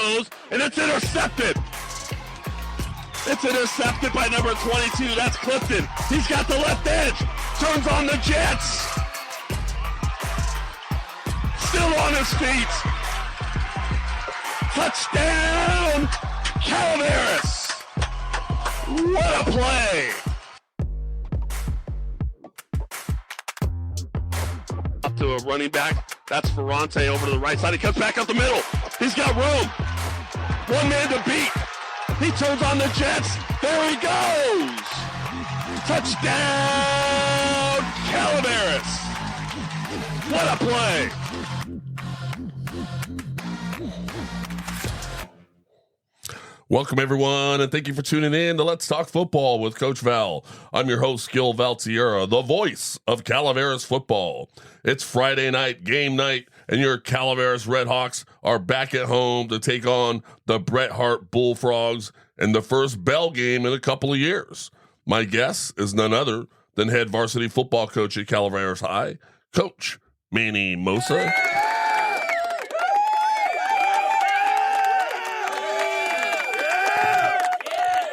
throws, and it's intercepted. It's intercepted by number 22. That's Clifton. He's got the left edge. Turns on the Jets. Still on his feet. Touchdown, Calaveras. What a play. Up to a running back. That's Ferrante over to the right side. He comes back up the middle. He's got room. One man to beat. He turns on the Jets. There he goes. Touchdown, Calaveras. What a play. Welcome, everyone, and thank you for tuning in to Let's Talk Football with Coach Val. I'm your host, Gil Valtierra, the voice of Calaveras football. It's Friday night, game night, and your Calaveras Redhawks are back at home to take on the Bret Harte Bullfrogs in the first bell game in a couple of years. My guest is none other than head varsity football coach at Calaveras High, Coach Manny Mosa.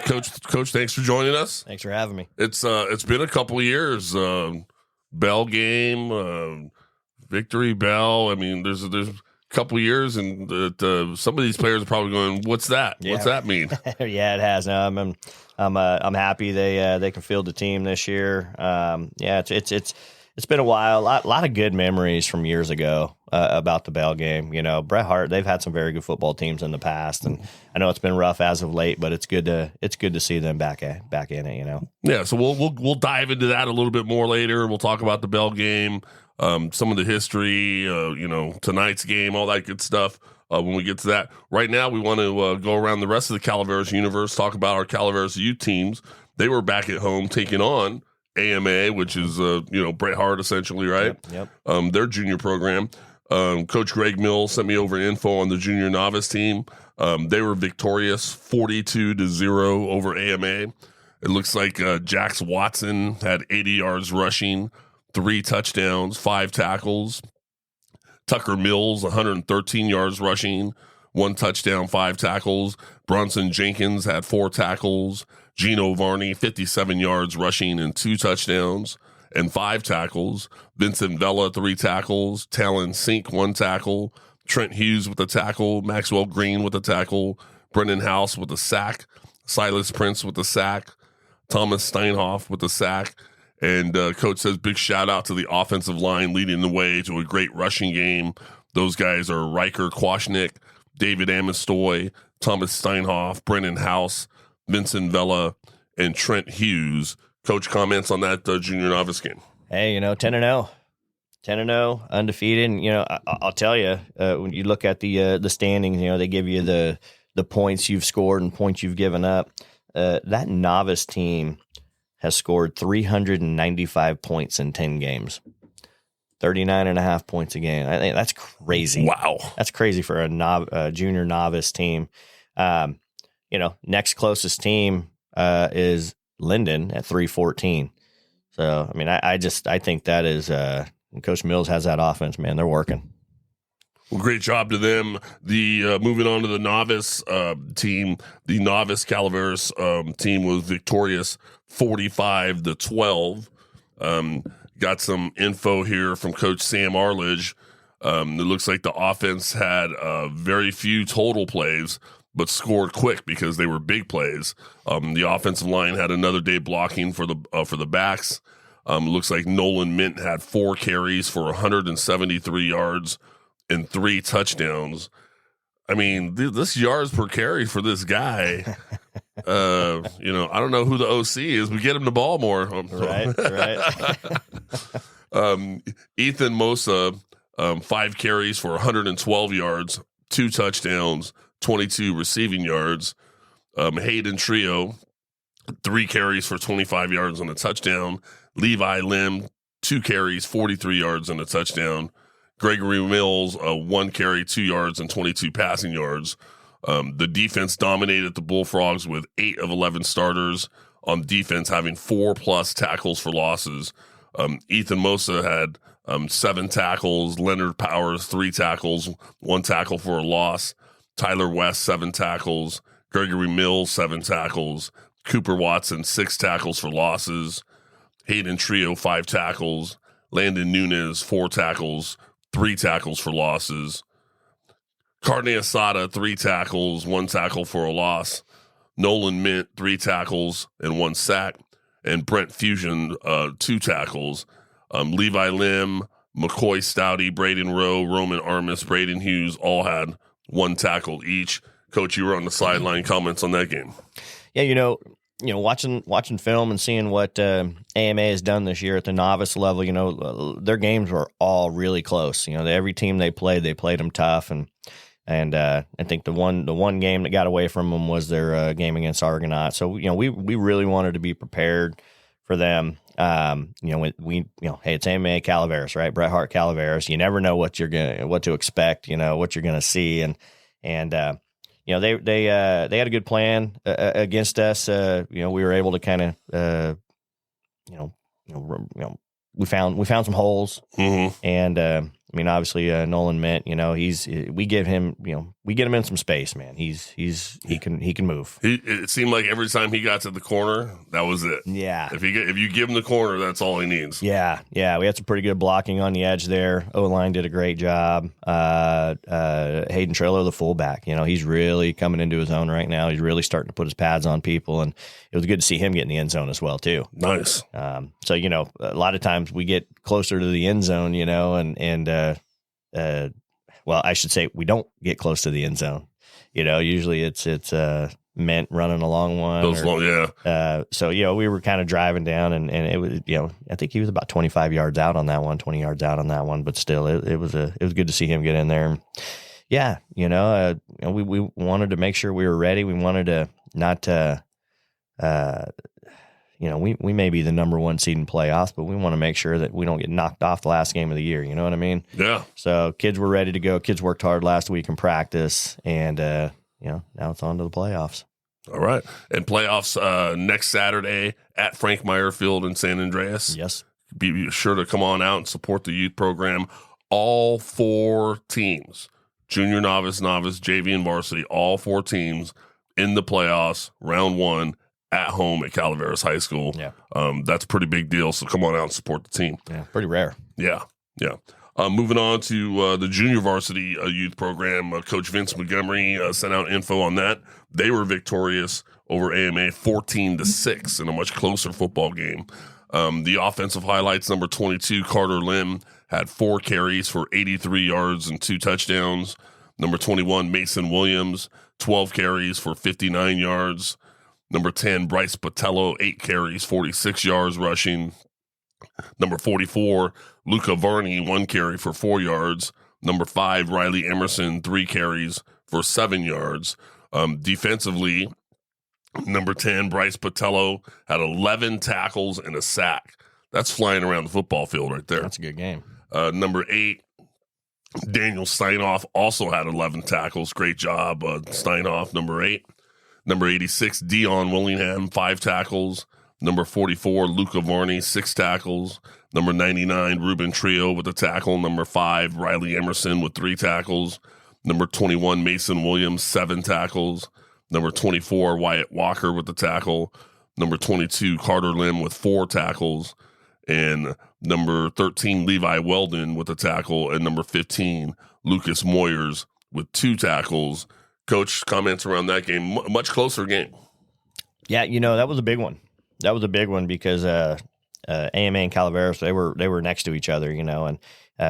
Coach, thanks for joining us. Thanks for having me. It's been a couple of years. Bell game, victory bell. I mean, there's a couple of years, and some of these players are probably going, "What's that? Yeah. What's that mean?" Yeah, it has. No, I'm happy they can field the team this year. It's been a while. A lot of good memories from years ago about the Bell game. You know, Bret Harte, they've had some very good football teams in the past, and I know it's been rough as of late, but it's good to see them back in it. You know. Yeah. So we'll dive into that a little bit more later. We'll talk about the Bell game, some of the history, tonight's game, all that good stuff. When we get to that, right now we want to go around the rest of the Calaveras universe, talk about our Calaveras youth teams. They were back at home taking on AMA, which is Bret Harte essentially, right? Yep. Their junior program. Coach Greg Mills sent me over info on the junior novice team. They were victorious 42-0 over AMA. It looks like Jax Watson had 80 yards rushing, 3 touchdowns, 5 tackles. Tucker Mills 113 yards rushing, 1 touchdown, 5 tackles. Bronson Jenkins had 4 tackles. Gino Varney, 57 yards rushing and 2 touchdowns and 5 tackles. Vincent Vela, 3 tackles. Talon Sink, 1 tackle. Trent Hughes with a tackle. Maxwell Green with a tackle. Brendan House with a sack. Silas Prince with a sack. Thomas Steinhoff with a sack. And Coach says big shout out to the offensive line leading the way to a great rushing game. Those guys are Riker Kwashnick, David Amistoy, Thomas Steinhoff, Brendan House, Vincent Vela, and Trent Hughes. Coach, comments on that junior novice game? Hey, 10-0. 10-0, undefeated. And, I'll tell you, when you look at the standings, they give you the points you've scored and points you've given up. That novice team has scored 395 points in 10 games. 39.5 points a game. I think that's crazy. Wow. That's crazy for a junior novice team. Next closest team is Linden at 314. So, I mean, I think that is Coach Mills has that offense, man. They're working. Well, great job to them. The moving on to the novice team, the novice Calaveras team was victorious 45-12. Got some info here from Coach Sam Arledge. It looks like the offense had very few total plays, but scored quick because they were big plays. The offensive line had another day blocking for the backs. It looks like Nolan Mint had 4 carries for 173 yards and 3 touchdowns. I mean, this yards per carry for this guy. I don't know who the OC is. We get him the ball more. Right. Ethan Mosa, 5 carries for 112 yards, 2 touchdowns, 22 receiving yards. Hayden Trio, 3 carries for 25 yards and a touchdown. Levi Lim, 2 carries, 43 yards and a touchdown. Gregory Mills, 1 carry, 2 yards and 22 passing yards. The defense dominated the Bullfrogs with 8 of 11 starters on defense, having 4+ tackles for losses. Ethan Mosa had 7 tackles. Leonard Powers, 3 tackles, 1 tackle for a loss. Tyler West, 7 tackles. Gregory Mills, 7 tackles. Cooper Watson, 6 tackles for losses. Hayden Trio, 5 tackles. Landon Nunez, 4 tackles, 3 tackles for losses. Carne Asada, 3 tackles, 1 tackle for a loss. Nolan Mint, 3 tackles and 1 sack. And Brent Fusion, 2 tackles. Levi Lim, McCoy Stouty, Braden Rowe, Roman Armis, Braden Hughes all had 1 tackle each. Coach, you were on the sideline. Comments on that game? Yeah, watching film and seeing what AMA has done this year at the novice level, their games were all really close. Every team they played them tough, and I think the one game that got away from them was their game against Argonaut. So we really wanted to be prepared for them. Hey, it's AMA Calaveras, right? Bret Harte Calaveras. You never know what to expect. What you're gonna see, and they had a good plan against us. We were able to kind of we found some holes, and obviously Nolan Mint, we get him in some space, man. He can move. It seemed like every time he got to the corner, that was it. Yeah. If you give him the corner, that's all he needs. Yeah. We had some pretty good blocking on the edge there. O-line did a great job. Hayden Trillo, the fullback, he's really coming into his own right now. He's really starting to put his pads on people, and it was good to see him get in the end zone as well too. Nice. So a lot of times we get closer to the end zone, well, I should say we don't get close to the end zone. Usually it's Mint running along one. So we were kind of driving down, and it was I think he was about 25 yards out on that one, 20 yards out on that one, but still it was good to see him get in there. Yeah, we wanted to make sure we were ready. We wanted to not we may be the number 1 seed in playoffs, but we want to make sure that we don't get knocked off the last game of the year. You know what I mean? Yeah. So kids were ready to go. Kids worked hard last week in practice, and now it's on to the playoffs. All right. And playoffs next Saturday at Frank Meyer Field in San Andreas. Yes. Be sure to come on out and support the youth program. All 4 teams, junior, novice, JV, and varsity, all 4 teams in the playoffs, round 1, at home at Calaveras High School. Yeah. That's a pretty big deal, so come on out and support the team. Yeah, pretty rare. Yeah. Moving on to the junior varsity youth program, Coach Vince Montgomery sent out info on that. They were victorious over AMA 14-6 in a much closer football game. The offensive highlights, number 22, Carter Lim, had 4 carries for 83 yards and 2 touchdowns. Number 21, Mason Williams, 12 carries for 59 yards. Number 10, Bryce Botello, 8 carries, 46 yards rushing. Number 44, Luca Varney, 1 carry for 4 yards. Number 5, Riley Emerson, 3 carries for 7 yards. Defensively, number 10, Bryce Botello, had 11 tackles and a sack. That's flying around the football field right there. That's a good game. Number 8, Daniel Steinoff, also had 11 tackles. Great job, Steinoff, number 8. Number 86, Dion Willingham, 5 tackles. Number 44, Luca Varney, 6 tackles. Number 99, Ruben Trio with a tackle. Number 5, Riley Emerson with 3 tackles. Number 21, Mason Williams, 7 tackles. Number 24, Wyatt Walker with the tackle. Number 22, Carter Lim with 4 tackles. And number 13, Levi Weldon with a tackle. And number 15, Lucas Moyers with 2 tackles. Coach, comments around that game. Much closer game. Yeah, that was a big one. That was a big one because AMA and Calaveras, they were next to each other, and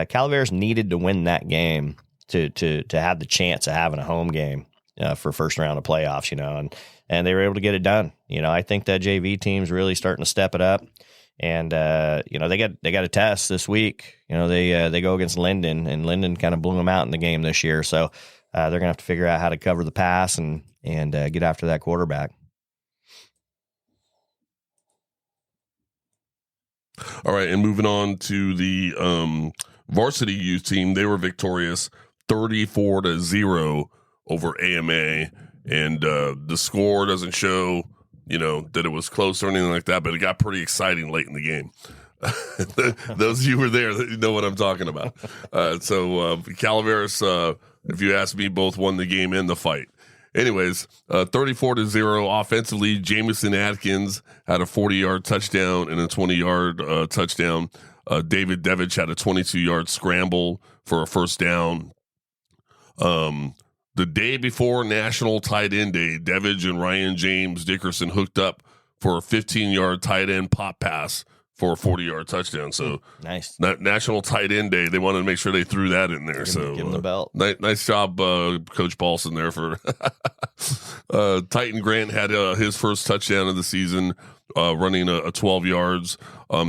Calaveras needed to win that game to have the chance of having a home game for first round of playoffs, and they were able to get it done. I think that JV team's really starting to step it up, and they got a test this week. They go against Linden, and Linden kind of blew them out in the game this year, so they're gonna have to figure out how to cover the pass and get after that quarterback. All right, and moving on to the varsity youth team, they were victorious 34-0 over AMA, and the score doesn't show, that it was close or anything like that, but it got pretty exciting late in the game. Those of you who were there, you know what I'm talking about. So Calaveras If you ask me, both won the game and the fight. Anyways, 34-0 offensively. Jamison Atkins had a 40-yard touchdown and a 20-yard touchdown. David Devich had a 22-yard scramble for a first down. The day before National Tight End Day, Devich and Ryan James Dickerson hooked up for a 15-yard tight end pop pass for a 40-yard touchdown. So nice. National Tight End Day, they wanted to make sure they threw that in there. Give him the belt. Nice job, Coach Paulson there for Titan Grant had his first touchdown of the season, running a 12 yards.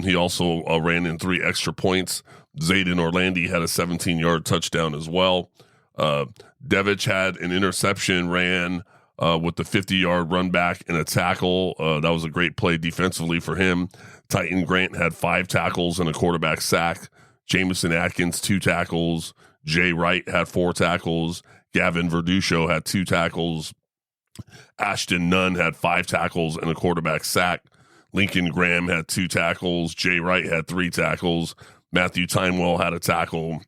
He also ran in 3 extra points. Zayden Orlandi had a 17-yard touchdown as well. Devich had an interception, ran with the 50-yard run back and a tackle. That was a great play defensively for him. Titan Grant had 5 tackles and a quarterback sack. Jamison Atkins, 2 tackles. Jay Wright had 4 tackles. Gavin Verduccio had 2 tackles. Ashton Nunn had 5 tackles and a quarterback sack. Lincoln Graham had 2 tackles. Jay Wright had 3 tackles. Matthew Timewell had a tackle.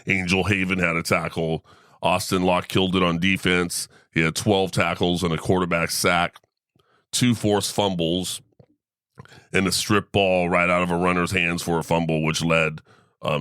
Angel Haven had a tackle. Austin Locke killed it on defense. He had 12 tackles and a quarterback sack, 2 forced fumbles, and a strip ball right out of a runner's hands for a fumble, which led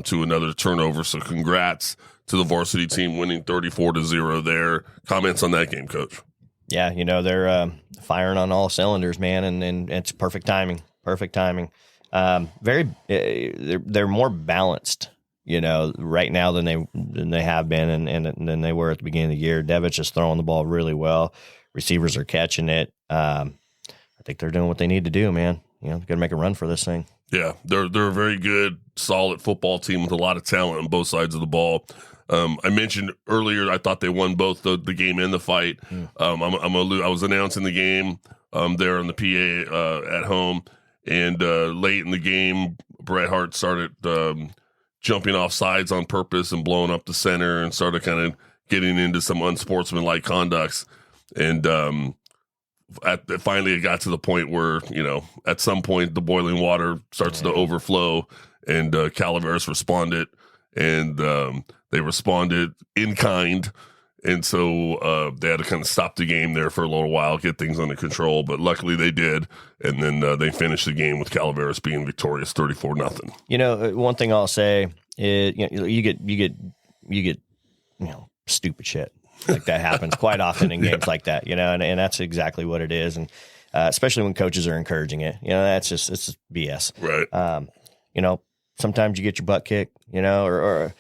to another turnover. So congrats to the varsity team winning 34-0 there. Comments on that game, Coach? Yeah, they're firing on all cylinders, man, and it's perfect timing. Perfect timing. They're more balanced, right now than they have been and than they were at the beginning of the year. Devich is throwing the ball really well. Receivers are catching it. I think they're doing what they need to do, man. They're going to make a run for this thing. Yeah, they're a very good, solid football team with a lot of talent on both sides of the ball. I mentioned earlier I thought they won both the game and the fight. I was announcing the game there on the PA at home, and late in the game, Bret Harte started jumping off sides on purpose and blowing up the center and started kind of getting into some unsportsmanlike conducts. And finally it got to the point where, at some point the boiling water starts to overflow, and Calaveras responded, and they responded in kind. And so they had to kind of stop the game there for a little while, get things under control. But luckily they did. And then they finished the game with Calaveras being victorious 34-0. One thing I'll say is, you get stupid shit like that happens quite often in games like that, and that's exactly what it is. And especially when coaches are encouraging it, it's just BS. Right. Sometimes you get your butt kicked, or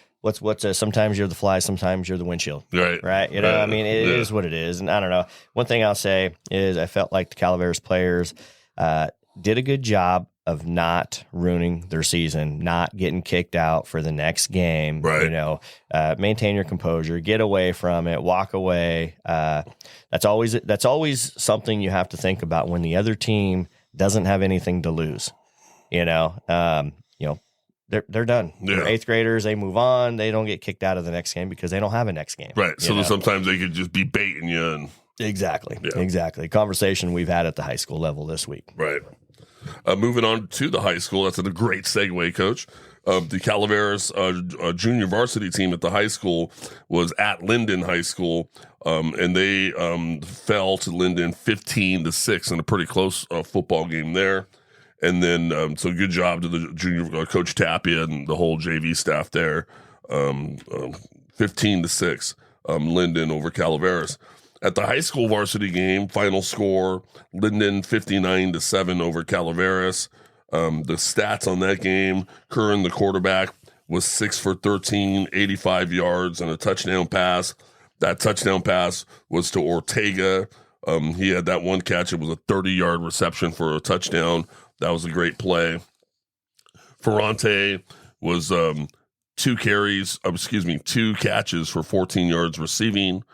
sometimes you're the fly, sometimes you're the windshield. Right. Right. It is what it is. And I don't know. One thing I'll say is I felt like the Calaveras players did a good job of not ruining their season, not getting kicked out for the next game. Right. Maintain your composure, get away from it, walk away. That's always something you have to think about when the other team doesn't have anything to lose. They're done. Yeah. They're 8th graders. They move on. They don't get kicked out of the next game because they don't have a next game. Right. So sometimes they could just be baiting you. And Exactly. Yeah. Exactly. Conversation we've had at the high school level this week. Right. Moving on to the high school. That's a great segue, Coach. The Calaveras junior varsity team at the high school was at Linden High School, and they fell to Linden 15-6 in a pretty close football game there. And then, so good job to the junior Coach Tapia and the whole JV staff there. 15-6, Linden over Calaveras. At the high school varsity game, final score, Linden 59-7 over Calaveras. The stats on that game, Curran, the quarterback, was 6 for 13, 85 yards, and a touchdown pass. That touchdown pass was to Ortega. He had that one catch. It was a 30-yard reception for a touchdown. That was a great play. Ferrante was 2 catches for 14 yards receiving.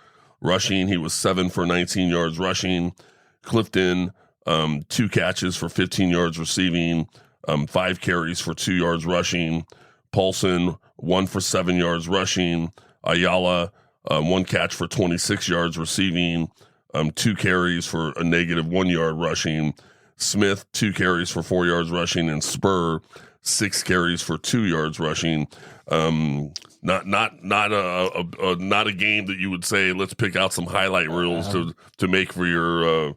Rushing, he was 7 for 19 yards rushing. Clifton, 2 catches for 15 yards receiving, 5 carries for 2 yards rushing. Paulson, 1 for 7 yards rushing. Ayala, 1 catch for 26 yards receiving, 2 carries for a negative 1 yard rushing. Smith, 2 carries for 4 yards rushing, and Spur, 6 carries for 2 yards rushing. Not a game that you would say, let's pick out some highlight reels to make for your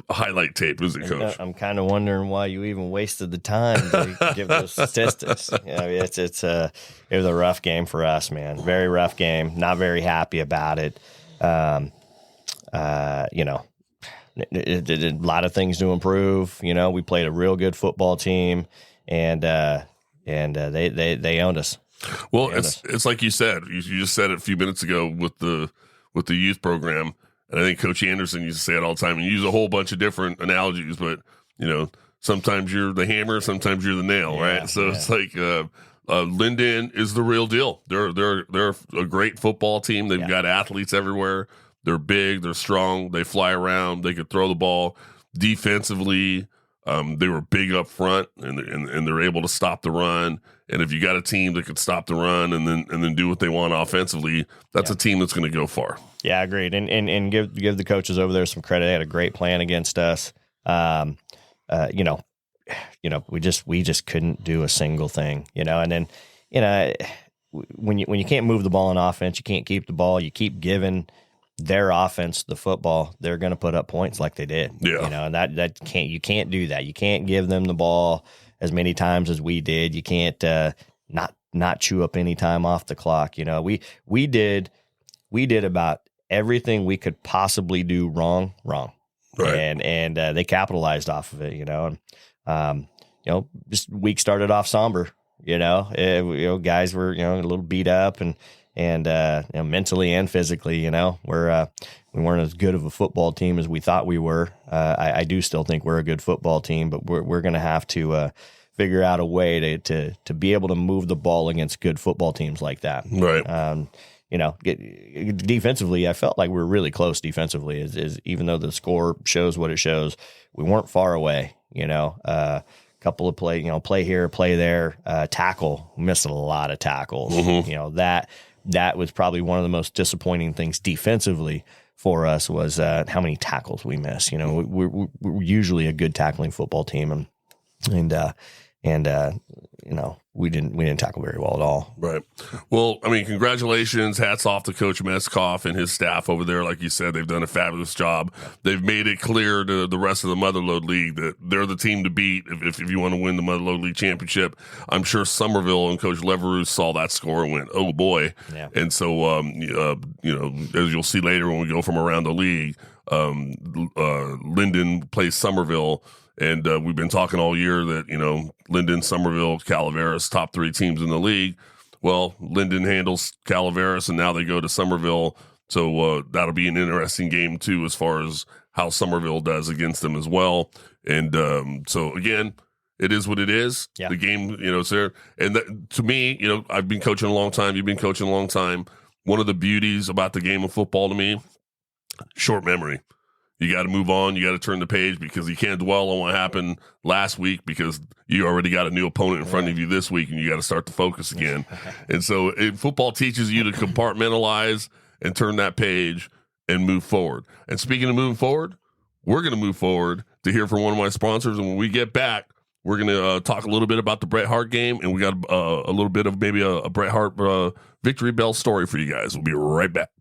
highlight tape, is it, Coach? I'm kind of wondering why you even wasted the time to give those statistics. It was a rough game for us, man. Very rough game. Not very happy about it. A lot of things to improve. We played a real good football team, and they owned us. Well, it's like you said. You just said it a few minutes ago with the youth program, and I think Coach Anderson used to say it all the time. And use a whole bunch of different analogies, but sometimes you're the hammer, sometimes you're the nail, right? So it's like Linden is the real deal. They're a great football team. They've got athletes everywhere. They're big, they're strong, they fly around, they could throw the ball. Defensively, they were big up front, and they're able to stop the run. And if you got a team that could stop the run and then do what they want offensively, that's a team that's going to go far. Yeah, agreed. And give the coaches over there some credit. They had a great plan against us. We just couldn't do a single thing. And then when you can't move the ball on offense, you can't keep the ball. You keep giving their offense the football, they're going to put up points like they did. Yeah. And you can't do that. You can't give them the ball as many times as we did. You can't not chew up any time off the clock. We did about everything we could possibly do wrong. Right. And they capitalized off of it. Just week started off somber. Guys were a little beat up and mentally and physically, we weren't as good of a football team as we thought we were. I do still think we're a good football team, but we're going to have to figure out a way to be able to move the ball against good football teams like that. Right. Defensively, I felt like we were really close defensively. Is even though the score shows what it shows, we weren't far away. Couple of play here, play there, tackle, missed a lot of tackles. Mm-hmm. That was probably one of the most disappointing things defensively for us was how many tackles we missed. We're usually a good tackling football team, and we didn't tackle very well at all. Right. Well, I mean, congratulations. Hats off to Coach Meskoff and his staff over there. Like you said, they've done a fabulous job. They've made it clear to the rest of the Motherlode League that they're the team to beat if you want to win the Motherlode League championship. I'm sure Somerville and Coach Leveroux saw that score and went, oh, boy. Yeah. And so, as you'll see later when we go from around the league, Linden plays Somerville. And we've been talking all year that, Linden, Somerville, Calaveras, top 3 teams in the league. Well, Linden handles Calaveras, and now they go to Somerville. So that'll be an interesting game, too, as far as how Somerville does against them as well. And so, again, it is what it is. Yeah. The game, it's there. And to me, I've been coaching a long time. You've been coaching a long time. One of the beauties about the game of football to me, short memory. You got to move on. You got to turn the page because you can't dwell on what happened last week because you already got a new opponent in front of you this week and you got to start to focus again. And so football teaches you to compartmentalize and turn that page and move forward. And speaking of moving forward, we're going to move forward to hear from one of my sponsors. And when we get back, we're going to talk a little bit about the Bret Harte game. And we got a little bit of maybe a Bret Harte victory bell story for you guys. We'll be right back.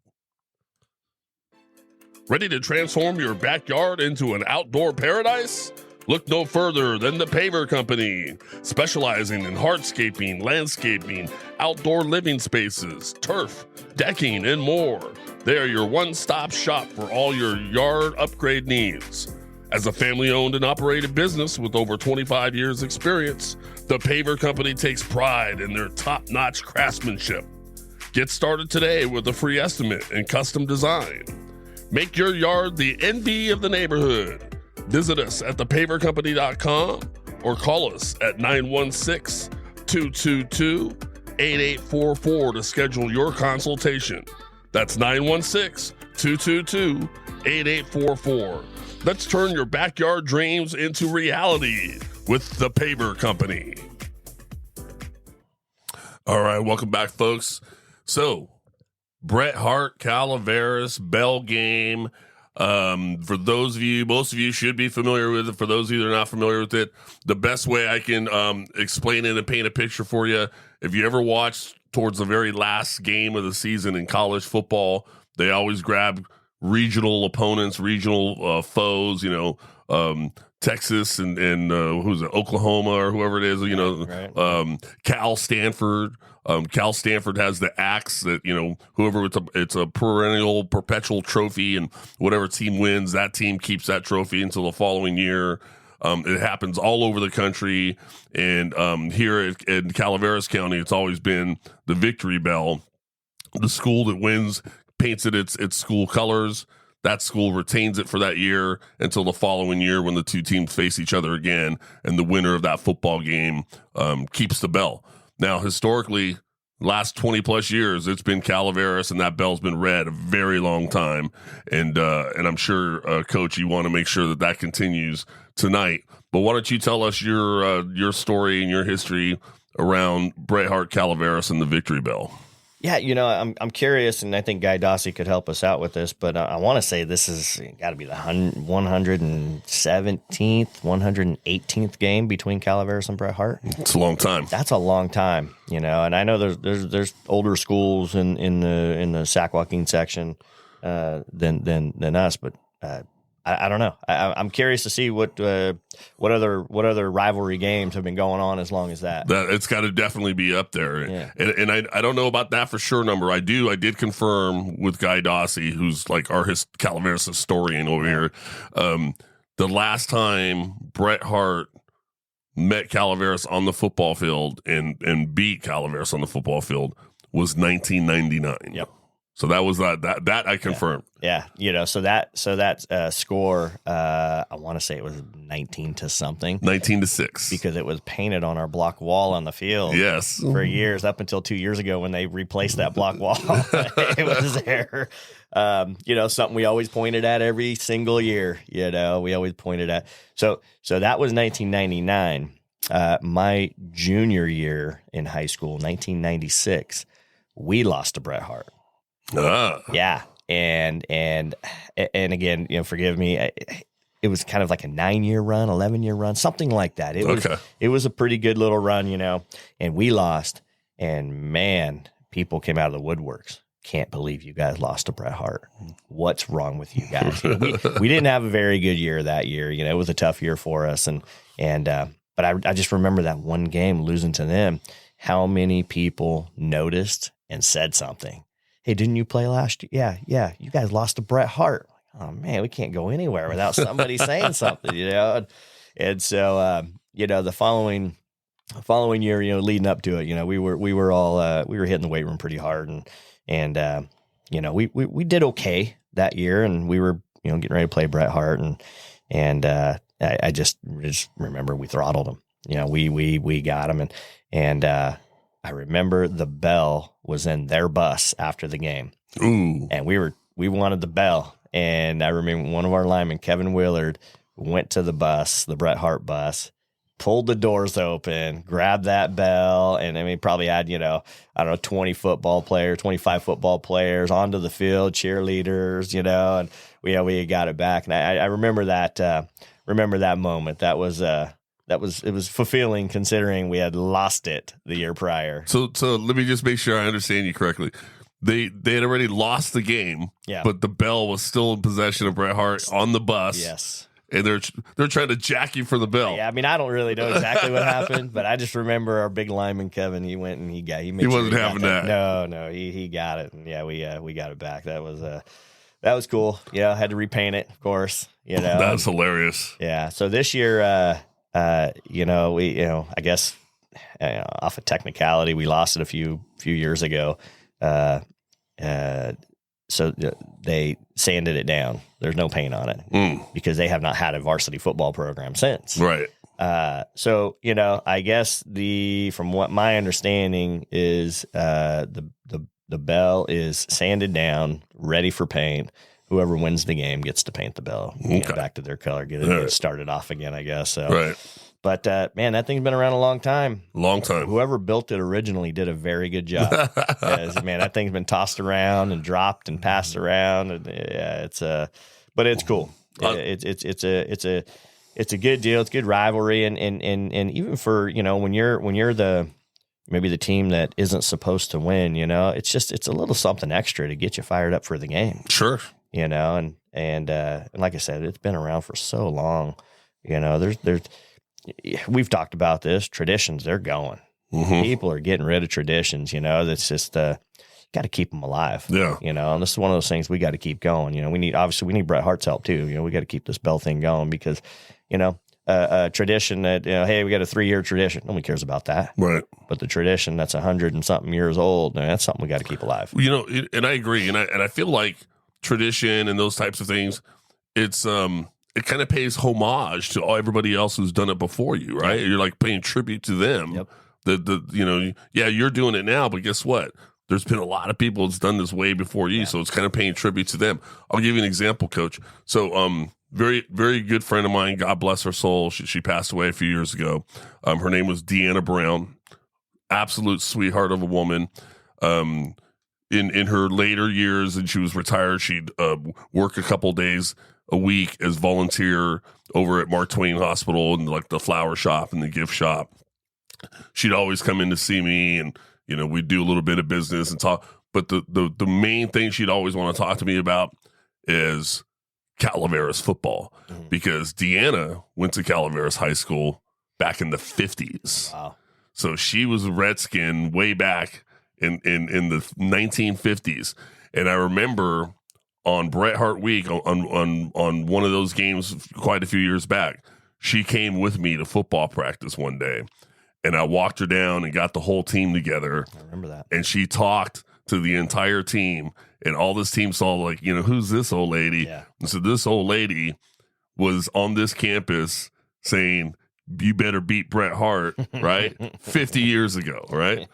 Ready to transform your backyard into an outdoor paradise? Look no further than the Paver Company, specializing in hardscaping, landscaping, outdoor living spaces, turf, decking, and more. They are your one-stop shop for all your yard upgrade needs. As a family-owned and operated business with over 25 years' experience, the Paver Company takes pride in their top-notch craftsmanship. Get started today with a free estimate and custom design. Make your yard the envy of the neighborhood. Visit us at thepavercompany.com or call us at 916-222-8844 to schedule your consultation. That's 916-222-8844. Let's turn your backyard dreams into reality with the Paver Company. All right, welcome back, folks. So, Bret Harte, Calaveras, bell game. For those of you, most of you should be familiar with it. For those of you that are not familiar with it, the best way I can explain it and paint a picture for you, if you ever watch towards the very last game of the season in college football, they always grab regional opponents, regional foes, Texas and who's it, Oklahoma or whoever it is, Right. Cal Stanford. Cal Stanford has the axe that, whoever it's a perennial, perpetual trophy, and whatever team wins, that team keeps that trophy until the following year. It happens all over the country, and here in Calaveras County, it's always been the Victory Bell. The school that wins paints it its school colors. That school retains it for that year until the following year when the two teams face each other again, and the winner of that football game keeps the bell. Now, historically, last 20 plus years, it's been Calaveras, and that bell's been red a very long time. And I'm sure, Coach, you want to make sure that continues tonight. But why don't you tell us your story and your history around Bret Harte, Calaveras, and the Victory Bell? Yeah, I'm curious, and I think Guy Dossie could help us out with this, but I want to say this is got to be the 117th, 118th game between Calaveras and Bret Harte. It's a long time. That's a long time, and I know there's older schools in the Sac Joaquin section than us, but I don't know. I'm curious to see what other rivalry games have been going on as long as that. It's got to definitely be up there. Yeah. And I don't know about that for sure number. I did confirm with Guy Dossie, who's like our Calaveras historian over here. The last time Bret Harte met Calaveras on the football field and beat Calaveras on the football field was 1999. Yep. So that was that I confirmed. Yeah. So that score, I want to say it was 19 to something. 19-6. Because it was painted on our block wall on the field. Yes. For years, up until 2 years ago when they replaced that block wall. It was there. Something we always pointed at every single year. We always pointed at. So that was 1999. My junior year in high school, 1996, we lost to Bret Harte. Yeah. And again, forgive me. It was kind of like a 9-year run, 11-year run, something like that. It was a pretty good little run, and we lost, and man, people came out of the woodworks. Can't believe you guys lost to Bret Harte. What's wrong with you guys? We didn't have a very good year that year. It was a tough year for us. But I just remember that one game losing to them, how many people noticed and said something. Hey, didn't you play last year? Yeah. You guys lost to Bret Harte. Oh man, we can't go anywhere without somebody saying something, And so, the following year, leading up to it, we were all we were hitting the weight room pretty hard, and we did okay that year, and we were getting ready to play Bret Harte, and I just remember we throttled him. We got him, and I remember the bell was in their bus after the game. Ooh. And we wanted the bell. And I remember one of our linemen, Kevin Willard, went to the bus, the Bret Harte bus, pulled the doors open, grabbed that bell, and probably had, 25 football players onto the field, cheerleaders, and we got it back. And I remember that moment. It was fulfilling considering we had lost it the year prior. So let me just make sure I understand you correctly. They had already lost the game, but the bell was still in possession of Bret Harte on the bus. Yes. And they're trying to jack you for the bell. Yeah, I don't really know exactly what happened, but I just remember our big lineman Kevin. He went and he wasn't having that. No, he got it, and we got it back. That was cool. Had to repaint it, of course. That's hilarious. Yeah. So this year, I guess off a technicality, we lost it a few years ago. So they sanded it down. There's no paint on it because they have not had a varsity football program since. Right. So, I guess from what my understanding is, the bell is sanded down, ready for paint. Whoever wins the game gets to paint the bell back to their color, get it started off again, I guess. So. Right. But, man, that thing's been around a long time. Long time. Whoever built it originally did a very good job. Man, that thing's been tossed around and dropped and passed around. And, but but it's cool. It's a good deal. It's good rivalry, and even for when you're maybe the team that isn't supposed to win, it's a little something extra to get you fired up for the game. Sure. And like I said, it's been around for so long. We've talked about this. Traditions, they're going. Mm-hmm. People are getting rid of traditions. That's just got to keep them alive. Yeah. And this is one of those things we got to keep going. We need Bret Harte's help too. We got to keep this bell thing going because, a tradition that, hey, we got a 3-year tradition. Nobody cares about that. Right. But the tradition that's 100 and something years old, that's something we got to keep alive. And I agree. And I feel like tradition and those types of things, it's, it kind of pays homage to everybody else who's done it before you, right? You're like paying tribute to them. Yep. You're doing it now, but guess what? There's been a lot of people that's done this way before you, so it's kind of paying tribute to them. I'll give you an example, Coach. So, very, very good friend of mine, God bless her soul. She passed away a few years ago. Her name was Deanna Brown. Absolute sweetheart of a woman. In her later years, and she was retired, she'd work a couple days a week as volunteer over at Mark Twain Hospital and like the flower shop and the gift shop. She'd always come in to see me, and we'd do a little bit of business and talk. But the main thing she'd always want to talk to me about is Calaveras football, because Deanna went to Calaveras High School back in the 50s. Wow. So she was a Redskin way back in the 1950s. And I remember on Bret Harte week on one of those games quite a few years back, she came with me to football practice one day, and I walked her down and got the whole team together. I remember that. And she talked to the entire team, and all this team saw, like, who's this old lady? Yeah. And so this old lady was on this campus saying, you better beat Bret Harte, right? 50 years ago, right?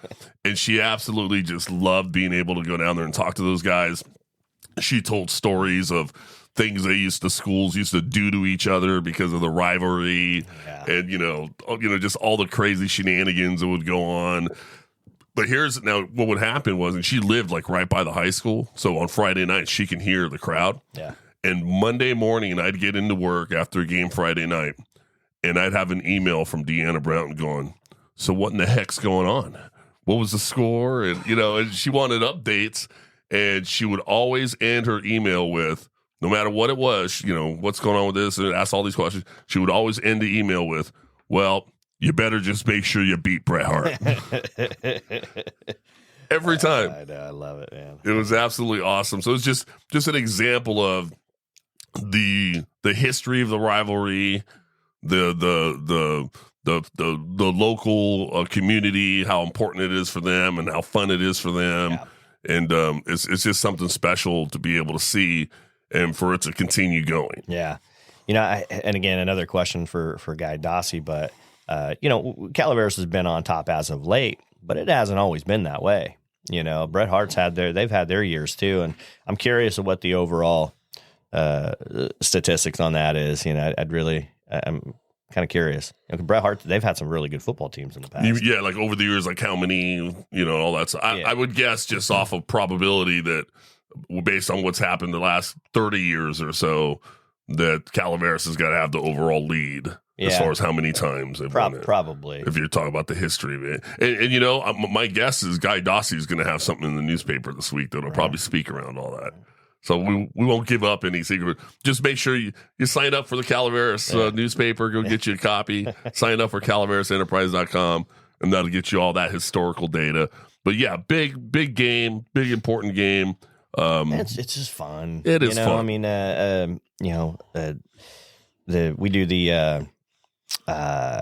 And she absolutely just loved being able to go down there and talk to those guys. She told stories of things schools used to do to each other because of the rivalry, and just all the crazy shenanigans that would go on. But now what would happen was, and she lived like right by the high school, so on Friday night she can hear the crowd. Yeah. And Monday morning, I'd get into work after a game Friday night, and I'd have an email from Deanna Brown going, so what in the heck's going on? What was the score? And and she wanted updates, and she would always end her email with, no matter what it was, what's going on with this, and ask all these questions. She would always end the email with, well, you better just make sure you beat Bret Harte. Every time. I know, I love it, man. It was absolutely awesome. So it's just an example of the history of the rivalry, the local community, how important it is for them, and how fun it is for them. Yeah. And it's just something special to be able to see and for it to continue going. Yeah. And again, another question for Guy Dossie, but Calaveras has been on top as of late, but it hasn't always been that way. Bret Harte's they've had their years too. And I'm curious of what the overall statistics on that is. I'm kind of curious. Bret Harte, they've had some really good football teams in the past. Yeah, like over the years, like how many, all that stuff. I would guess just off of probability that based on what's happened the last 30 years or so, that Calaveras has got to have the overall lead as far as how many times they've won it. Probably. If you're talking about the history of it. And my guess is Guy Dossie is going to have something in the newspaper this week that'll probably speak around all that. So we won't give up any secret. Just make sure you sign up for the Calaveras newspaper. Go get you a copy. Sign up for CalaverasEnterprise.com, and that'll get you all that historical data. But yeah, big game, big important game. It's just fun. It is fun. I mean, we do the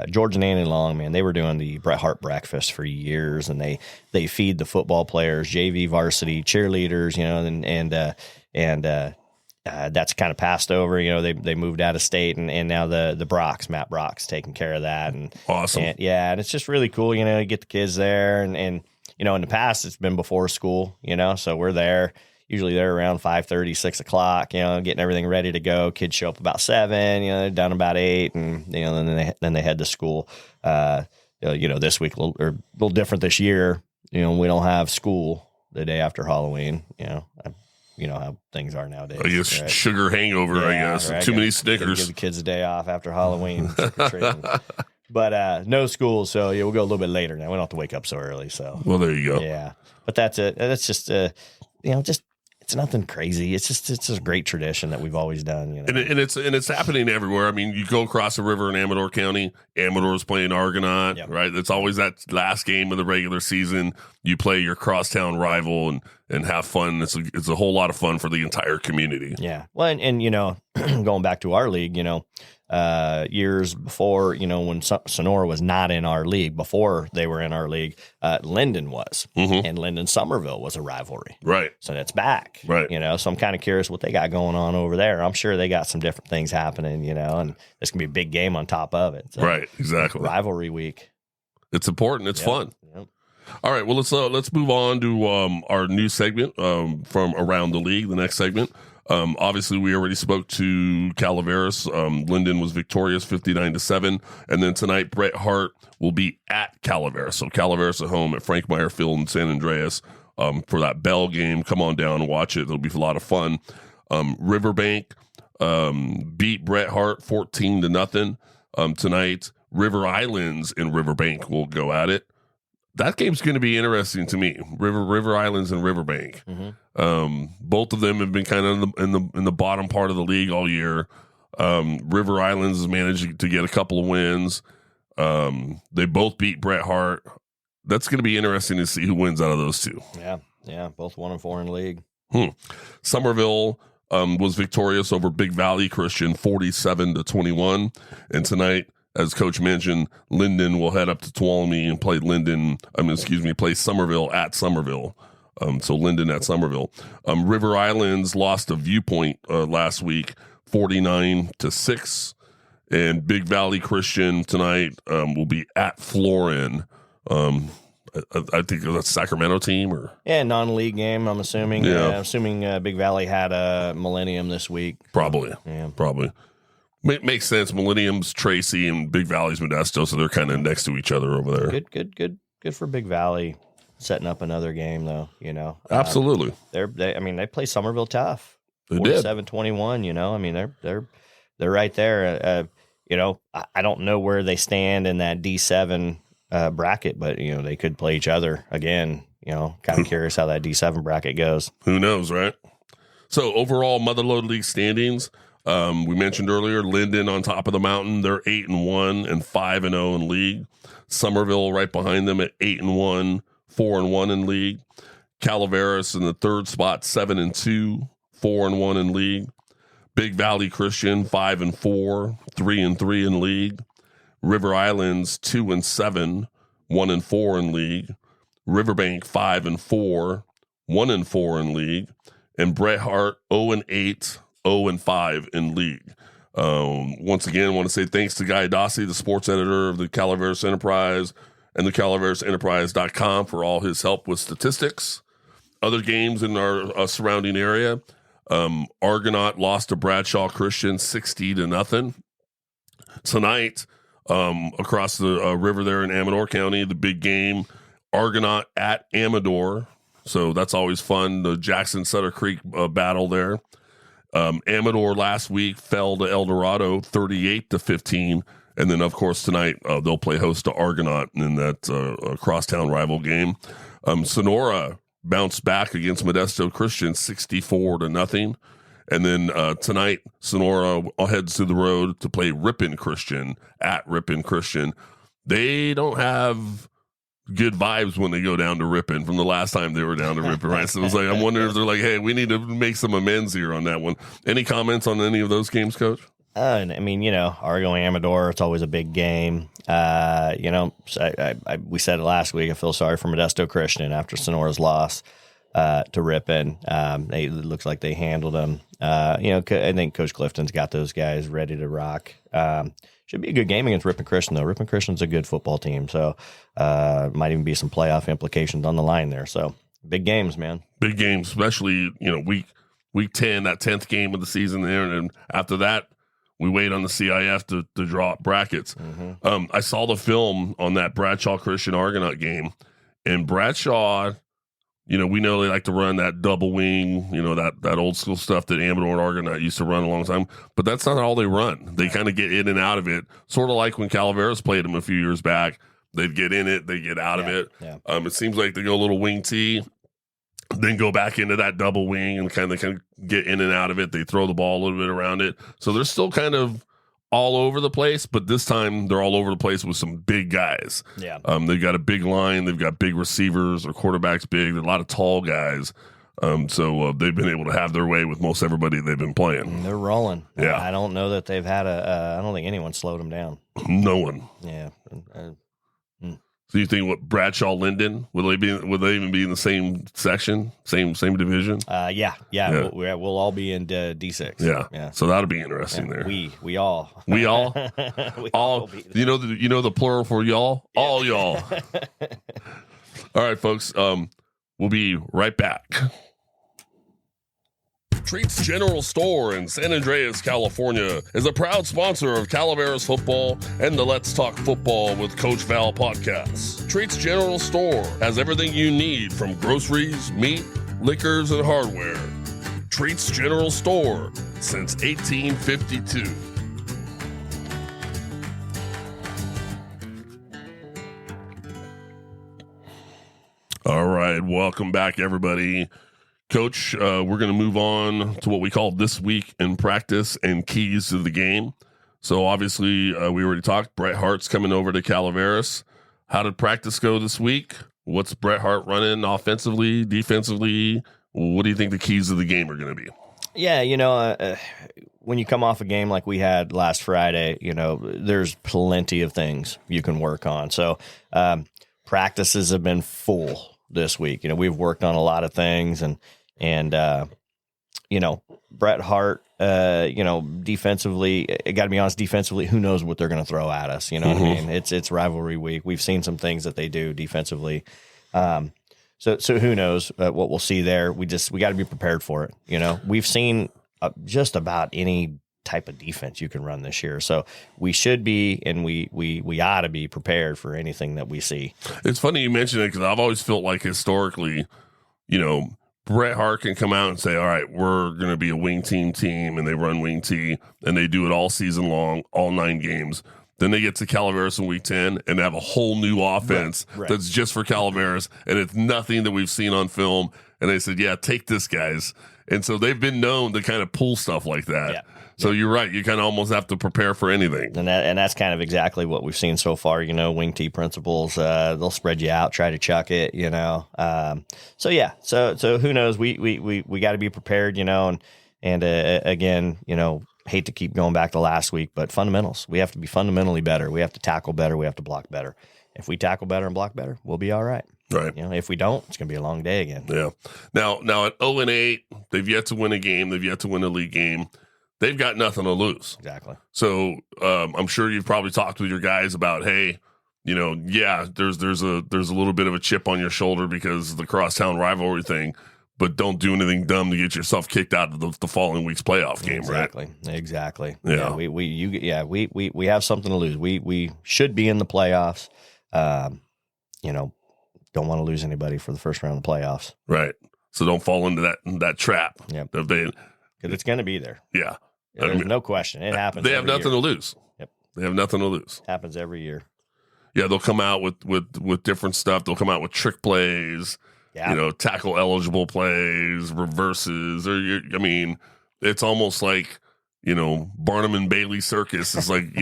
George and Annie Long, man. They were doing the Bret Harte breakfast for years, and they feed the football players, JV, varsity, cheerleaders, and that's kind of passed over. They moved out of state, and now the Matt Brock's taking care of that, and awesome. And it's just really cool. You get the kids there, and in the past it's been before school, so we're there. Usually they're around 5:30, 6 o'clock, getting everything ready to go. Kids show up about 7, they're done about 8, and then they head to school. This week a little different this year. We don't have school the day after Halloween. you know how things are nowadays. I guess right? sugar hangover, I guess. Right. Too many Give Snickers. the kids a day off after Halloween. Trick-or-treating. But no school, so yeah, we'll go a little bit later now. We don't have to wake up so early. So Well, there you go. yeah, but that's it. That's just just it's nothing crazy. It's a great tradition that we've always done. You know, And it's happening everywhere. I mean, you go across the river in Amador County. Amador's playing Argonaut, right? It's always that last game of the regular season. You play your crosstown rival and have fun. It's a whole lot of fun for the entire community. Yeah. Well, and you know, going back to our league, you know, years before, you know, when Sonora was not in our league, before they were in our league, Linden was, and Linden Somerville was a rivalry. Right. So that's back. Right. You know, so I'm kind of curious what they got going on over there. I'm sure they got some different things happening, you know, and it's going to be a big game on top of it. So, right. Exactly. Rivalry week. It's important. It's fun. Yep. All right. Well, let's move on to our new segment from around the league. The next segment. Obviously, we already spoke to Calaveras. Linden was victorious 59-7. And then tonight, Bret Harte will be at Calaveras. So Calaveras at home at Frank Meyer Field in San Andreas for that Bell game. Come on down and watch it. It'll be a lot of fun. Riverbank beat Bret Harte 14-0 tonight. River Islands and Riverbank will go at it. That game's going to be interesting to me. River Islands and Riverbank. Both of them have been kind of in the bottom part of the league all year. River Islands has managed to get a couple of wins. They both beat Bret Harte. That's going to be interesting to see who wins out of those two. Yeah, both 1-4 in the league. Somerville was victorious over Big Valley Christian 47-21, and tonight, as Coach mentioned, Linden will head up to Tuolumne and play Somerville at Somerville. So Linden at Somerville. River Islands lost to Viewpoint last week, 49-6. And Big Valley Christian tonight will be at Florin. I think that's Sacramento team or non-league game. I'm assuming. I'm assuming Big Valley had a Millennium this week. Probably. Yeah. Probably. Makes sense. Millennium's Tracy and Big Valley's Modesto, so they're kind of next to each other over there. Good for Big Valley setting up another game, though. You know, absolutely. They play Somerville tough. They did 47-21. You know, I mean they're right there. You know, I don't know where they stand in that D7 bracket, but you know they could play each other again. You know, kind of curious how that D7 bracket goes. Who knows, right? So overall, Motherlode League standings. We mentioned earlier, Linden on top of the mountain. They're 8-1 and 5-0 in league. Somerville right behind them at 8-1, 4-1 in league. Calaveras in the third spot, 7-2, 4-1 in league. Big Valley Christian 5-4, 3-3 in league. River Islands 2-7, 1-4 in league. Riverbank 5-4, 1-4 in league. And Bret Harte 0-8. 0-5 in league. Once again, I want to say thanks to Guy Dossie, the sports editor of the Calaveras Enterprise and the CalaverasEnterprise.com for all his help with statistics. Other games in our surrounding area. Argonaut lost to Bradshaw Christian 60-0. Tonight, across the river there in Amador County, the big game, Argonaut at Amador. So that's always fun. The Jackson-Sutter Creek battle there. Amador last week fell to El Dorado 38-15. And then, of course, tonight they'll play host to Argonaut in that crosstown rival game. Sonora bounced back against Modesto Christian 64-0. And then tonight, Sonora heads to the road to play Ripon Christian at Ripon Christian. They don't have good vibes when they go down to Ripon from the last time they were down to Ripon, right? So it was like, I'm wondering if they're like, hey, we need to make some amends here on that one. Any comments on any of those games, Coach? I mean, you know, Argo and Amador, it's always a big game. You know, we said it last week. I feel sorry for Modesto Christian after Sonora's loss to Ripon. It looks like they handled them. You know, I think Coach Clifton's got those guys ready to rock. Should be a good game against Ripon Christian, though. Ripon Christian's a good football team, so might even be some playoff implications on the line there. So big games, man. Big games, especially, you know, week 10, that 10th game of the season there, and after that, we wait on the CIF to draw up brackets. I saw the film on that Bradshaw Christian Argonaut game, and Bradshaw, we know they like to run that double wing, that old school stuff that Amador and Argonaut used to run a long time. But that's not all they run. They kind of get in and out of it, sort of like when Calaveras played them a few years back. They'd get in it, they get out of it. Yeah. It seems like they go a little wing tee, then go back into that double wing and kind of get in and out of it. They throw the ball a little bit around it. So they're still kind of all over the place, but this time they're all over the place with some big guys. Yeah. They've got a big line. They've got big receivers. Their quarterback's big. There are a lot of tall guys. So they've been able to have their way with most everybody they've been playing. They're rolling. Yeah. I don't know that they've had I don't think anyone slowed them down. No one. Yeah. So you think Bradshaw, Linden, will they even be in the same section, same division? Yeah. We'll all be in D6. Yeah. So that'll be interesting there. We all. We all. all. You know the plural for y'all. Yeah. All y'all. All right, folks. We'll be right back. Treats General Store in San Andreas, California is a proud sponsor of Calaveras football and the Let's Talk Football with Coach Val podcast. Treats General Store has everything you need from groceries, meat, liquors, and hardware. Treats General Store since 1852. All right, welcome back, everybody. Coach, we're going to move on to what we call This Week in Practice and Keys to the Game. So obviously, we already talked. Bret Harte's coming over to Calaveras. How did practice go this week? What's Bret Harte running offensively, defensively? What do you think the keys of the game are going to be? Yeah, when you come off a game like we had last Friday, there's plenty of things you can work on. So practices have been full this week. We've worked on a lot of things and Bret Harte, defensively, I got to be honest, defensively, who knows what they're going to throw at us? You know what I mean? It's rivalry week. We've seen some things that they do defensively. So who knows what we'll see there? We got to be prepared for it. We've seen just about any type of defense you can run this year. So we should be, and we ought to be prepared for anything that we see. It's funny you mention it because I've always felt like historically, Bret Harte can come out and say, all right, we're going to be a wing team, and they run wing T, and they do it all season long, all 9 games. Then they get to Calaveras in week 10 and have a whole new offense that's just for Calaveras, and it's nothing that we've seen on film. And they said, yeah, take this, guys. And so they've been known to kind of pull stuff like that. Yeah. So you're right. You kind of almost have to prepare for anything. And that's kind of exactly what we've seen so far, wing T principles. They'll spread you out, try to chuck it, So who knows? We got to be prepared, and again, hate to keep going back to last week, but fundamentals. We have to be fundamentally better. We have to tackle better. We have to block better. If we tackle better and block better, we'll be all right. Right. If we don't, it's going to be a long day again. Yeah. Now at 0-8, they've yet to win a game. They've yet to win a league game. They've got nothing to lose. Exactly. So I'm sure you've probably talked with your guys about, hey, there's a little bit of a chip on your shoulder because of the crosstown rivalry thing, but don't do anything dumb to get yourself kicked out of the following week's playoff game, exactly. right? Exactly. Yeah. We have something to lose. We should be in the playoffs. Don't want to lose anybody for the first round of the playoffs. Right. So don't fall into that trap. Yeah. Because it's going to be there. Yeah. There's no question. It happens. They have nothing to lose. Yep. They have nothing to lose. Happens every year. Yeah, they'll come out with different stuff. They'll come out with trick plays, tackle eligible plays, reverses. It's almost like, Barnum and Bailey Circus is like,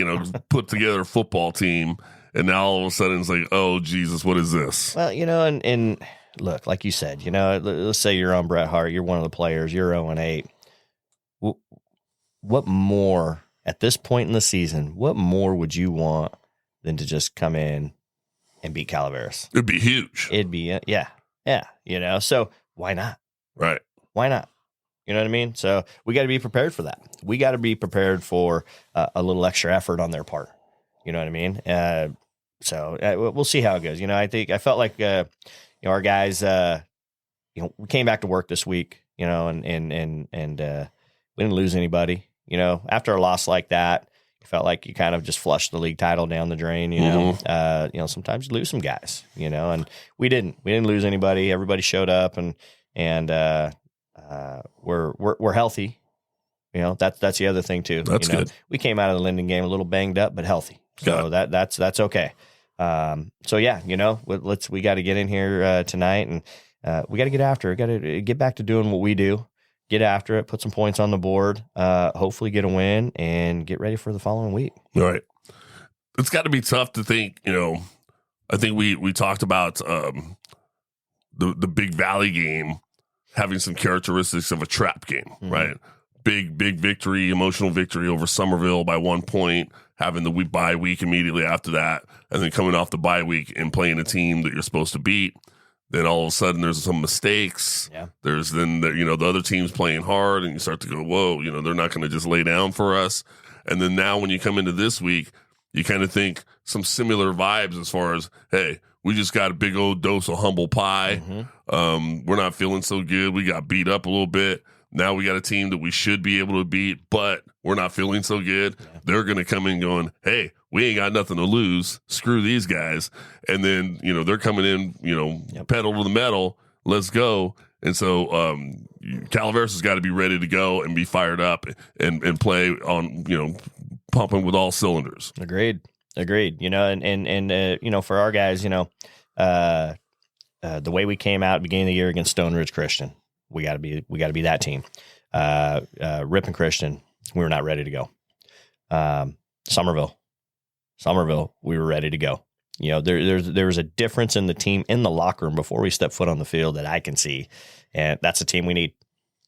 put together a football team. And now all of a sudden it's like, oh, Jesus, what is this? Well, and look, like you said, let's say you're on Bret Harte, you're one of the players, you're 0-8. What more at this point in the season, what more would you want than to just come in and beat Calaveras? It'd be huge. It'd be, yeah. So why not? Right. Why not? You know what I mean? So we got to be prepared for that. We got to be prepared for a little extra effort on their part. You know what I mean? So we'll see how it goes. I felt like, our guys, we came back to work this week, and we didn't lose anybody. After a loss like that, felt like you kind of just flushed the league title down the drain. Sometimes you lose some guys, and we didn't lose anybody. Everybody showed up, and we're healthy. That's the other thing too. That's good. We came out of the Linden game a little banged up, but healthy. So that's okay. We got to get in here tonight, and we got to get after it. Got to get back to doing what we do. Get after it. Put some points on the board. Hopefully, get a win and get ready for the following week. All right. It's got to be tough to think. I think we talked about the Big Valley game having some characteristics of a trap game, right? Big victory, emotional victory over Somerville by 1 point, having the bye week immediately after that, and then coming off the bye week and playing a team that you're supposed to beat. Then all of a sudden there's some mistakes. Yeah. There's then the other team's playing hard, and you start to go, whoa, they're not going to just lay down for us. And then now when you come into this week, you kind of think some similar vibes as far as, hey, we just got a big old dose of humble pie. We're not feeling so good. We got beat up a little bit. Now we got a team that we should be able to beat, but we're not feeling so good. Yeah. They're going to come in going, hey, we ain't got nothing to lose. Screw these guys. And then, they're coming in, pedal to the metal. Let's go. And so Calaveras has got to be ready to go and be fired up and play on, pumping with all cylinders. Agreed. And for our guys, the way we came out at the beginning of the year against Stone Ridge Christian, we got to be that team. Ripon Christian, we were not ready to go. Somerville, we were ready to go. There was a difference in the team in the locker room before we step foot on the field that I can see, and that's the team we need.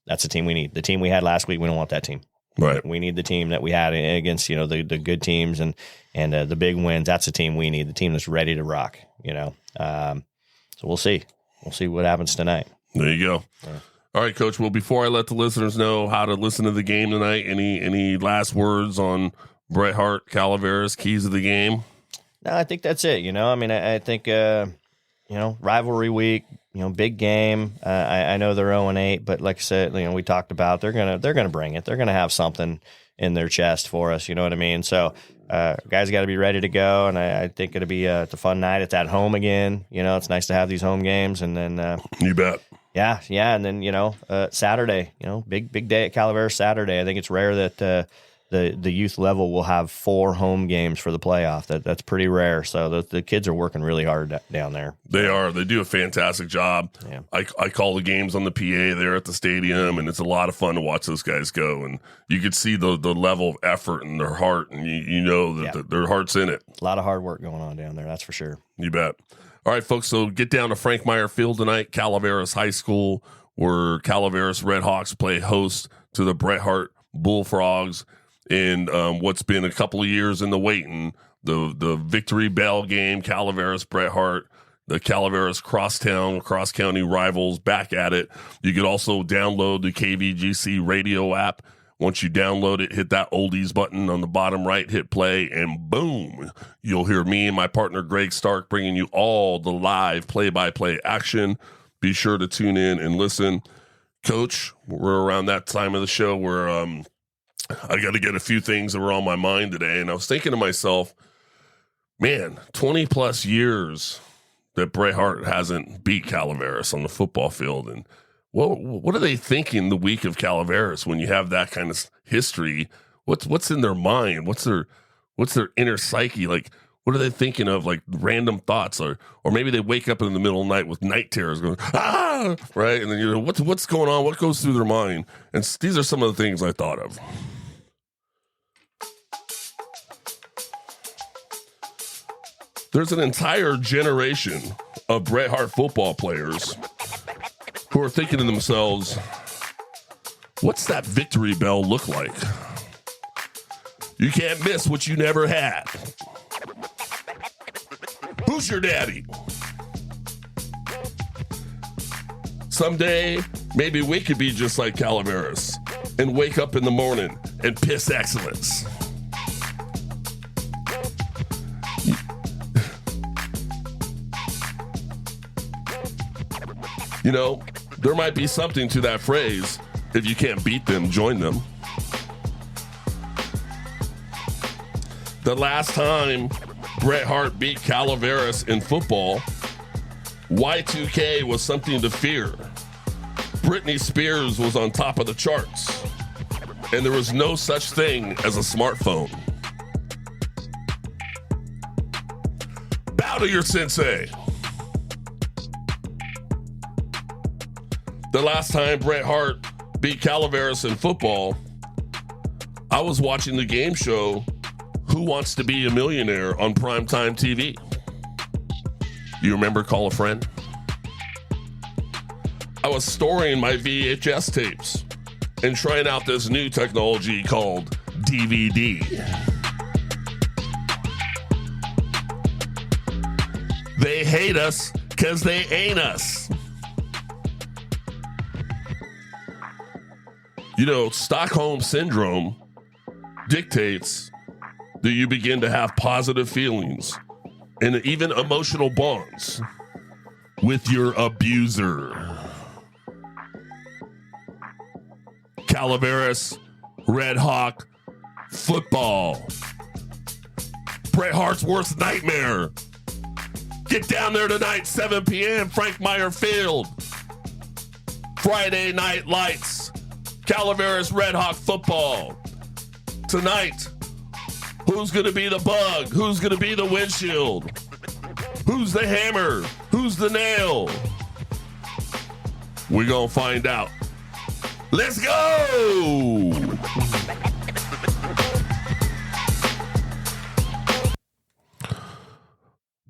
The team we had last week, we don't want that team. Right. We need the team that we had against the good teams and the big wins. That's the team we need. The team that's ready to rock. So we'll see. We'll see what happens tonight. There you go. Yeah. All right, Coach. Well, before I let the listeners know how to listen to the game tonight, any last words on Bret Harte, Calaveras, keys of the game? No, I think that's it. I think rivalry week. Big game. I know they're 0-8, but like I said, we talked about they're gonna bring it. They're gonna have something in their chest for us. You know what I mean? So, guys got to be ready to go, and I think it'll be it's a fun night. It's at home again. It's nice to have these home games, and then you bet. Yeah, and then Saturday. Big day at Calaveras Saturday. I think it's rare that the youth level will have 4 home games for the playoff. That's pretty rare. So the kids are working really hard down there. They are. They do a fantastic job. Yeah. I call the games on the PA there at the stadium, and it's a lot of fun to watch those guys go. And you could see the level of effort in their heart, and you know that their heart's in it. A lot of hard work going on down there, that's for sure. You bet. All right, folks, so get down to Frank Meyer Field tonight, Calaveras High School, where Calaveras Redhawks play host to the Bret Harte Bullfrogs. In what's been a couple of years in the waiting, the Victory Bell game, Calaveras Bret Harte, the Calaveras cross-county rivals back at it. You could also download the KVGC radio app. Once you download it, hit that oldies button on the bottom right, hit play, and boom, you'll hear me and my partner Greg Stark bringing you all the live play-by-play action. Be sure to tune in and listen. Coach, we're around that time of the show where I got to get a few things that were on my mind today, and I was thinking to myself, man, 20-plus years that Bret Harte hasn't beat Calaveras on the football field, and what are they thinking the week of Calaveras when you have that kind of history? What's in their mind? What's their inner psyche? Like, what are they thinking of? Like random thoughts, or maybe they wake up in the middle of the night with night terrors going, right? And then what's going on? What goes through their mind? And these are some of the things I thought of. There's an entire generation of Bret Harte football players who are thinking to themselves, what's that victory bell look like? You can't miss what you never had. Who's your daddy? Someday, maybe we could be just like Calaveras and wake up in the morning and piss excellence. There might be something to that phrase. If you can't beat them, join them. The last time Bret Harte beat Calaveras in football, Y2K was something to fear. Britney Spears was on top of the charts, and there was no such thing as a smartphone. Bow to your sensei. The last time Bret Harte beat Calaveras in football, I was watching the game show Who Wants to Be a Millionaire on primetime TV. You remember Call a Friend? I was storing my VHS tapes and trying out this new technology called DVD. They hate us because they ain't us. You know, Stockholm Syndrome dictates that you begin to have positive feelings and even emotional bonds with your abuser. Calaveras Redhawk football. Bret Harte's worst nightmare. Get down there tonight, 7 p.m., Frank Meyer Field. Friday Night Lights. Calaveras Redhawk football. Tonight, who's going to be the bug? Who's going to be the windshield? Who's the hammer? Who's the nail? We're going to find out. Let's go!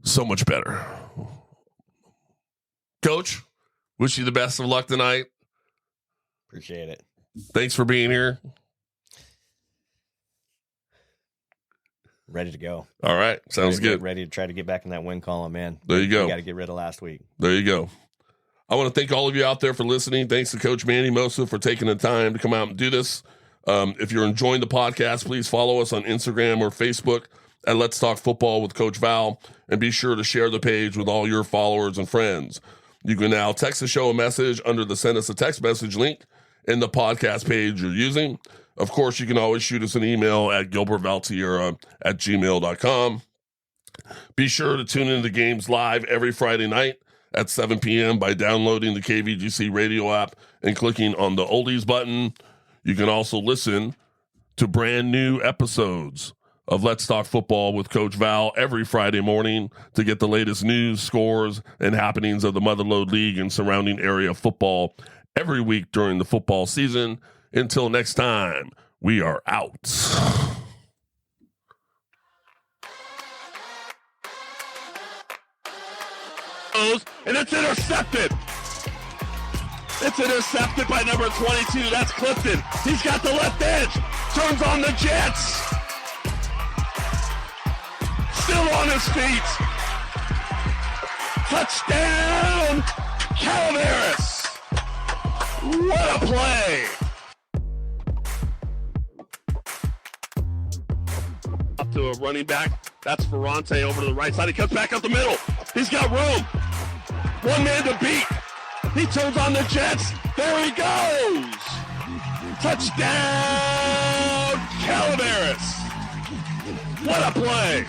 So much better. Coach, wish you the best of luck tonight. Appreciate it. Thanks for being here. Ready to go. All right. Sounds good. Ready to try to get back in that win column, man. There you go. We got to get rid of last week. There you go. I want to thank all of you out there for listening. Thanks to Coach Manny Mosa for taking the time to come out and do this. If you're enjoying the podcast, please follow us on Instagram or Facebook at Let's Talk Football with Coach Val, and be sure to share the page with all your followers and friends. You can now text the show a message under the Send Us a Text Message link in the podcast page you're using. Of course, you can always shoot us an email at gilbertvaltierra@gmail.com. Be sure to tune into the games live every Friday night at 7 p.m. by downloading the KVGC radio app and clicking on the oldies button. You can also listen to brand new episodes of Let's Talk Football with Coach Val every Friday morning to get the latest news, scores, and happenings of the Motherlode League and surrounding area football every week during the football season. Until next time, we are out. And it's intercepted. It's intercepted by number 22. That's Clifton. He's got the left edge. Turns on the Jets. Still on his feet. Touchdown, Calaveras. What a play. Up to a running back. That's Ferrante over to the right side. He comes back up the middle. He's got room. One man to beat. He turns on the Jets. There he goes. Touchdown, Calaveras. What a play.